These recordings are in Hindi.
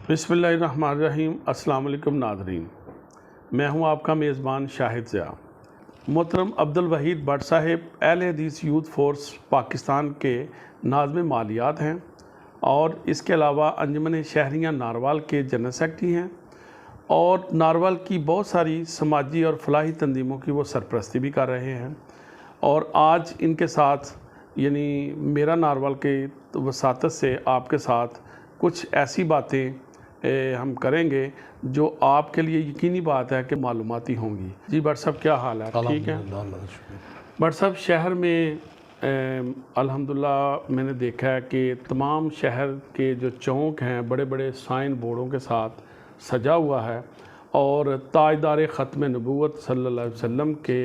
बिस्मिल्लाहिर्रहमानिर्रहीम। अस्सलाम वालेकुम नाज़रीन, मैं हूं आपका मेज़बान शाहिद ज़िया। मोहतरम अब्दुल वहीद भट्ट साहिब अहले हदीस यूथ फोर्स पाकिस्तान के नाज़िम मालियात हैं और इसके अलावा अंजुमन शहरियाँ नारवाल के जनरल सेक्रेटरी हैं और नारवाल की बहुत सारी समाजी और फलाही तंजीमों की वो सरपरस्ती भी कर रहे हैं। और आज इनके साथ यानी मेरा नारवाल के वसातत से आपके साथ कुछ ऐसी बातें हम करेंगे जो आपके लिए यकीनी बात है कि मालूमाती होंगी। जी भट्ट साहब, क्या हाल है? ठीक है भट्ट साहब। शहर में अल्हम्दुलिल्लाह मैंने देखा है कि तमाम शहर के जो चौक हैं बड़े बड़े साइन बोर्डों के साथ सजा हुआ है और ताजदार ख़त्म नबूवत सल्लल्लाहु अलैहि वसल्लम के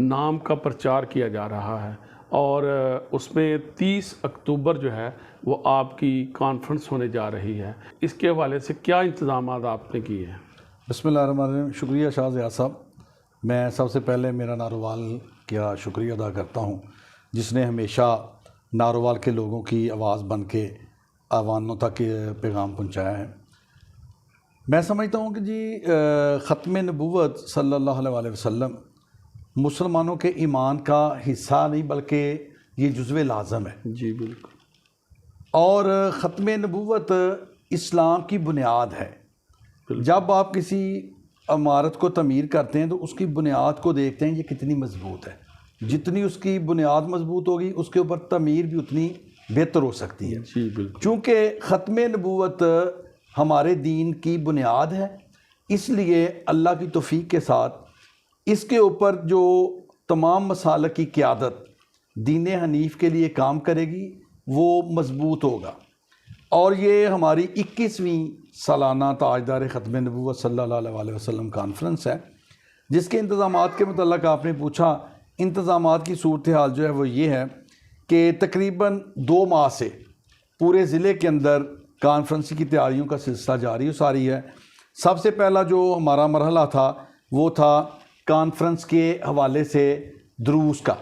नाम का प्रचार किया जा रहा है और उसमें 30 अक्टूबर जो है वो आपकी कॉन्फ्रेंस होने जा रही है। इसके हवाले से क्या इंतज़ाम आपने किए हैं? बिस्मिल्लाहिर्रहमानिर्रहीम। शुक्रिया शाह ज़िया साहब। मैं सबसे पहले मेरा नारोवाल का शुक्रिया अदा करता हूँ जिसने हमेशा नारोवाल के लोगों की आवाज़ बन के आवानों तक पैगाम पहुँचाया है। मैं समझता हूँ कि जी ख़त्म नबूवत सल्लल्लाहु अलैहि वसल्लम मुसलमानों के ईमान का हिस्सा नहीं बल्कि ये जुज़्वे लाज़म है। जी बिल्कुल। और ख़त्म नबूवत इस्लाम की बुनियाद है। जब आप किसी इमारत को तमीर करते हैं तो उसकी बुनियाद को देखते हैं ये कितनी मजबूत है। जितनी उसकी बुनियाद मजबूत होगी उसके ऊपर तमीर भी उतनी बेहतर हो सकती है। जी बिल्कुल। चूँकि ख़त्म नबूवत हमारे दीन की बुनियाद है, इसलिए अल्लाह की तौफीक के साथ इसके ऊपर जो तमाम मसालक की क़यादत दीन हनीफ के लिए काम करेगी वो मजबूत होगा। और ये हमारी 21वीं सालाना ताजदार ख़त्म नबूवत सल्लल्लाहु अलैहि वसल्लम कॉन्फ्रेंस है जिसके इंतज़ामात के मतलब आपने पूछा। इंतज़ामात की सूरत हाल जो है वो ये है कि तकरीबन 2 माह से पूरे ज़िले के अंदर कॉन्फ्रेंस की तैयारियों का सिलसिला जारी है। सबसे पहला जो हमारा मरहला था वो था कॉन्फ्रेंस के हवाले से दुरूस का।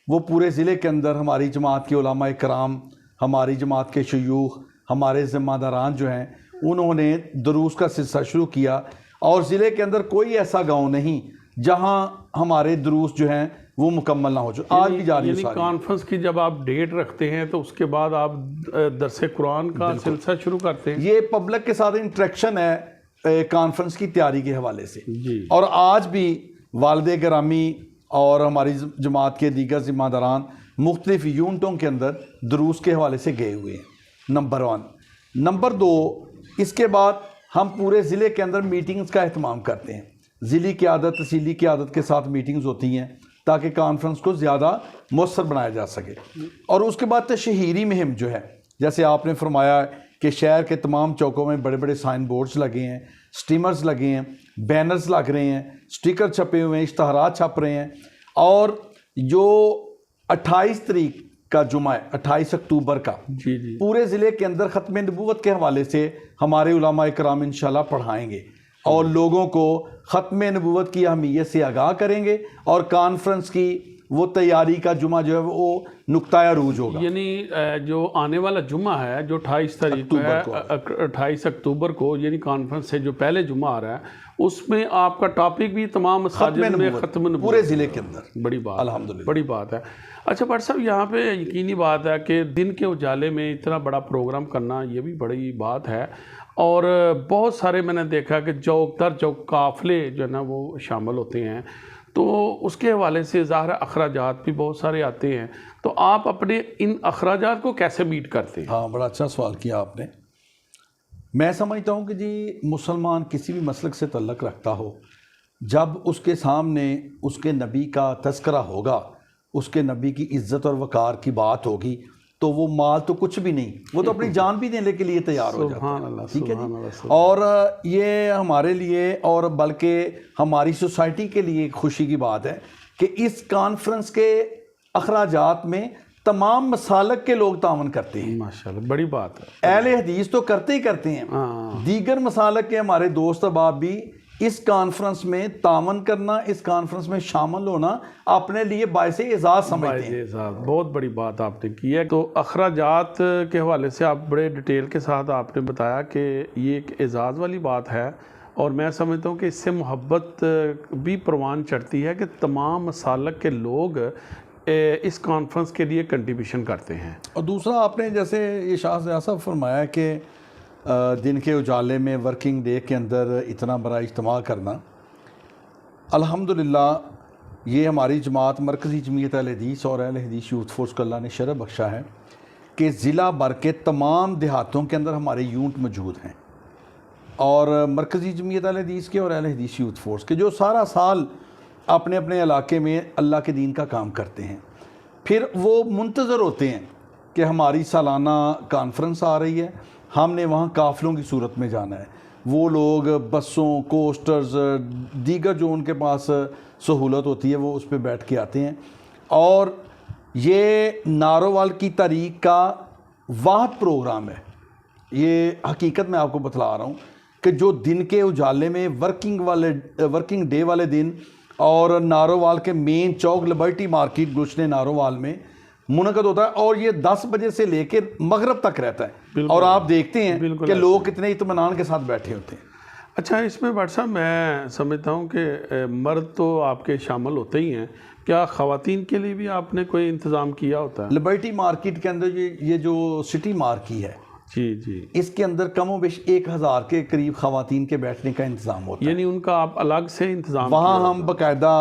वो पूरे ज़िले के अंदर हमारी जमात के उलमा इकराम, हमारी जमात के शयूख, हमारे ज़िम्मेदारान जो हैं उन्होंने दुरूस का सिलसिला शुरू किया और ज़िले के अंदर कोई ऐसा गांव नहीं जहां हमारे दुरूस जो हैं वो मुकम्मल ना हो जो आज भी जारी है। कॉन्फ्रेंस की जब आप डेट रखते हैं तो उसके बाद आप दरसे कुरान का सिलसिला शुरू करते हैं। ये पब्लिक के साथ इंटरेक्शन है कॉन्फ्रेंस की तैयारी के हवाले से जी। और आज भी वालिद गिरामी और हमारी जमात के दीगर ज़िम्मेदारान मुख्तलिफ यूनिटों के अंदर दुरूस के हवाले से गए हुए हैं। नंबर 1। नंबर 2, इसके बाद हम पूरे ज़िले के अंदर मीटिंग्स का अहतमाम करते हैं। ज़िली क़यादत, तहसीली क़यादत के साथ मीटिंग्स होती हैं ताकि कॉन्फ्रेंस को ज़्यादा मौसर बनाया जा सके। और उसके बाद तशहीरी मुहिम जो है, जैसे आपने फरमाया कि शहर के तमाम चौकों में बड़े बड़े साइन बोर्ड्स लगे हैं, स्टीमर्स लगे हैं, बैनर्स लग रहे हैं, स्टिकर छपे हुए हैं, इश्तहारात छप रहे हैं। और जो 28 तारीख का जुमा है, 28 अक्टूबर का, जी जी, पूरे ज़िले के अंदर ख़त्म नबूवत के हवाले से हमारे उलमा इकराम इंशाल्लाह पढ़ाएंगे और लोगों को ख़त्म नबूवत की अहमियत से आगाह करेंगे और कॉन्फ्रेंस की वो तैयारी का जुमा जो है वो नुक्ता रूज होगा। यानी जो आने वाला जुमा है जो 28 तारीख को है, 28 अक्टूबर को, यानी कॉन्फ्रेंस से जो पहले जुमा आ रहा है उसमें आपका टॉपिक भी तमाम मसाजिद में ख़त्म नबूवत पूरे ज़िले के अंदर। बड़ी बात, अल्हम्दुलिल्लाह बड़ी बात है। अच्छा भट्ट साहब, यहाँ पे यकीनी बात है कि दिन के उजाले में इतना बड़ा प्रोग्राम करना ये भी बड़ी बात है और बहुत सारे मैंने देखा कि चौक दर चौक काफ़िले जो है ना वो शामिल होते हैं, तो उसके हवाले से ज़ाहिर अखराजात भी बहुत सारे आते हैं। तो आप अपने इन अखराजात को कैसे मीट करते हैं? हाँ, बड़ा अच्छा सवाल किया आपने। मैं समझता हूँ कि जी मुसलमान किसी भी मसलक से तल्लक रखता हो, जब उसके सामने उसके नबी का तज़किरा होगा, उसके नबी की इज़्ज़त और वक़ार की बात होगी, तो वो माल तो कुछ भी नहीं, वो तो अपनी जान भी देने के लिए तैयार हो जाता है। ठीक है जी। और ये हमारे लिए और बल्कि हमारी सोसाइटी के लिए खुशी की बात है कि इस कॉन्फ्रेंस के अखराजात में तमाम मसालक के लोग तावन करते हैं। माशाल्लाह, बड़ी बात है। अहले हदीस तो करते ही करते हैं, दीगर मसालक के हमारे दोस्त अहबाब भी इस कॉन्फ्रेंस में तामन करना, इस कॉन्फ्रेंस में शामिल होना अपने लिए बायसे एजाज़ समझते हैं। बहुत बड़ी बात आपने की है। तो अखराजात के हवाले से आप बड़े डिटेल के साथ आपने बताया कि ये एक एजाज़ वाली बात है, और मैं समझता हूँ कि इससे मोहब्बत भी परवान चढ़ती है कि तमाम मसालक के लोग इस कॉन्फ्रेंस के लिए कंट्रीब्यूशन करते हैं। और दूसरा, आपने जैसे ये शाह साहब फरमाया कि दिन के उजाले में वर्किंग डे के अंदर इतना बड़ा इज्तिमा करना, अल्हम्दुलिल्लाह ये हमारी जमात मरकज़ी जमीयत अहले हदीस और अहले हदीस यूथ फोर्स को अल्लाह ने शरफ बख्शा है कि ज़िला भर के तमाम देहातों के अंदर हमारे यूनिट मौजूद हैं, और मरकज़ी जमीयत अहले हदीस के और अहले हदीस यूथ फोर्स के, जो सारा साल अपने अपने इलाके में अल्लाह के दीन का काम करते हैं। फिर वो मुंतज़र होते हैं कि हमारी सालाना कॉन्फ्रेंस आ रही है, हमने वहाँ काफ़िलों की सूरत में जाना है। वो लोग बसों, कोस्टर्स, दीगर जो उनके पास सहूलत होती है वो उस पर बैठ के आते हैं। और ये नारोवाल की तारीख का वाहद प्रोग्राम है। ये हकीकत मैं आपको बतला रहा हूँ कि जो दिन के उजाले में वर्किंग डे वाले दिन और नारोवाल के मेन चौक लिबर्टी मार्केट गुलशन नारोवाल में मुनक़द होता है, और ये 10 बजे से लेकर मगरब तक रहता है, और आप देखते हैं कि लोग कितने इत्मीनान के साथ बैठे होते हैं। अच्छा, इसमें भाट साहब मैं समझता हूँ कि मर्द तो आपके शामिल होते ही हैं, क्या ख़वातीन के लिए भी आपने कोई इंतज़ाम किया होता है? लिबर्टी मार्केट के अंदर ये जो सिटी मार्की है, जी जी, इसके अंदर कमो बेश 1000 के करीब ख़वातीन के बैठने का इंतज़ाम होता है। यानी उनका आप अलग से इंतज़ाम? वहाँ हम बाकायदा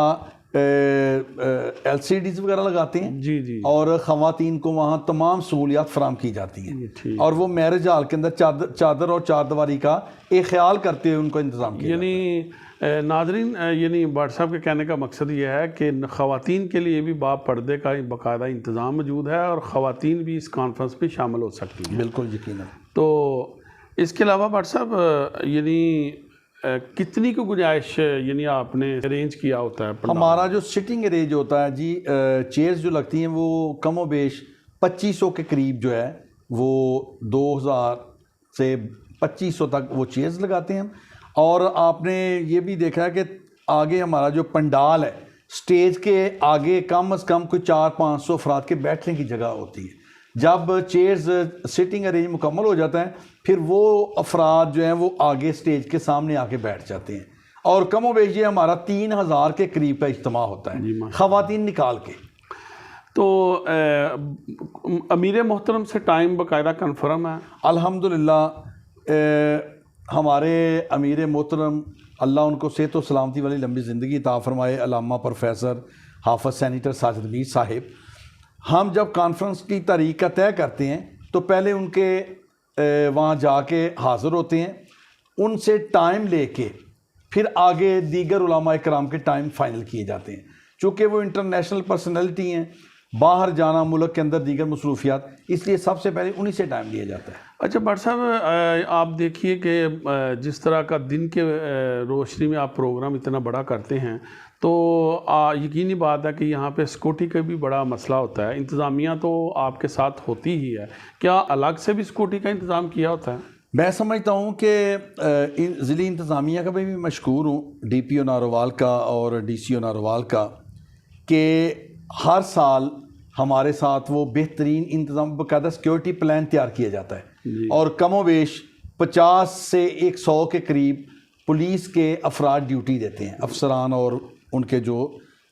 LCDs वगैरह लगाते हैं। जी जी, और ख़वातीन को वहाँ तमाम सहूलियात फराम की जाती हैं, और वो मैरिज हॉल के अंदर चादर और चारदीवारी का एक ख्याल करते हुए उनको इंतज़ाम किया। यानी नाज़रीन, यानी भाट साहब के कहने का मकसद ये है कि ख़वातीन के लिए भी बाप पर्दे का बाकायदा इंतज़ाम मौजूद है, और ख़वातीन भी इस कॉन्फ्रेंस में शामिल हो सकती हैं। बिल्कुल यकीनन। तो इसके अलावा भाट साहब यानी कितनी को गुंजाइश यानी आपने अरेंज किया होता है? हमारा जो सिटिंग अरेंज होता है जी, चेयर्स जो लगती हैं वो कमो बेश 2500 के करीब जो है वो 2000 से 2500 तक वो चेयर्स लगाते हैं। और आपने ये भी देखा है कि आगे हमारा जो पंडाल है, स्टेज के आगे कम से कम कोई 400-500 अफराद के बैठने की जगह होती है। जब चेयर्स सिटिंग अरेंज मुकम्मल हो जाता है, फिर वो अफराद जो हैं वो आगे स्टेज के सामने आके बैठ जाते हैं, और कमो बेश ये हमारा 3000 के करीब का इज्तिमा होता है ख़वातीन निकाल के। तो अमीर मोहतरम से टाइम बाकायदा कन्फर्म है? अल्हम्दुलिल्लाह हमारे अमीर मोहतरम, अल्लाह उनको सेहत व सलामती वाली लंबी ज़िंदगी अता फरमाए, अल्लामा प्रोफेसर हाफ़िज़ सैनिटर साजिद मीर साहिब, हम जब कॉन्फ्रेंस की तारीख का तय करते हैं तो पहले उनके वहाँ जाके हाज़िर होते हैं, उनसे टाइम लेके फिर आगे दीगर उलमा कराम के टाइम फाइनल किए जाते हैं। चूँकि वो इंटरनेशनल पर्सनैलिटी हैं, बाहर जाना, मुल्क के अंदर दीगर मसरूफियात, इसलिए सबसे पहले उन्हीं से टाइम लिया जाता है। अच्छा भाट साहब, आप देखिए कि जिस तरह का दिन के रोशनी में आप प्रोग्राम इतना बड़ा करते हैं, तो यकीनी बात है कि यहाँ पे सिक्योरिटी का भी बड़ा मसला होता है। इंतज़ामिया तो आपके साथ होती ही है, क्या अलग से भी सिक्योरिटी का इंतज़ाम किया होता है? मैं समझता हूँ कि ज़िली इंतज़ामिया का भी मशकूर हूँ, DPO नारोवाल का और DCO नारोवाल का, कि हर साल हमारे साथ वो बेहतरीन इंतज़ाम, बाकायदा सिक्योरिटी प्लान तैयार किया जाता है, और कमोवेश 50 से 100 के करीब पुलिस के अफराद ड्यूटी देते हैं, अफसरान और उनके जो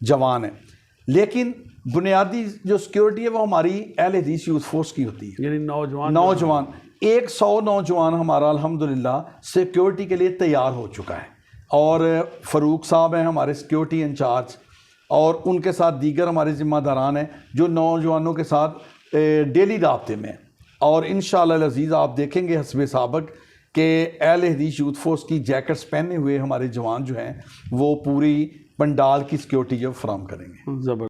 जवान हैं। लेकिन बुनियादी जो सिक्योरिटी है वो हमारी अहले हदीस यूथ फोर्स की होती है, यानी नौजवान 100 नौजवान हमारा अल्हम्दुलिल्लाह सिक्योरिटी के लिए तैयार हो चुका है। और फ़रूक साहब हैं हमारे सिक्योरिटी इंचार्ज, और उनके साथ दीगर हमारे ज़िम्मेदारान हैं जो नौजवानों के साथ डेली राब्ते में। और इंशाअल्लाह अज़ीज़ आप देखेंगे हस्बे साबक के अहले हदीस यूथ फोर्स की जैकेट्स पहने हुए हमारे जवान जो हैं वो पूरी पंडाल की सिक्योरिटी जो फराम करेंगे। ज़बरदस्त।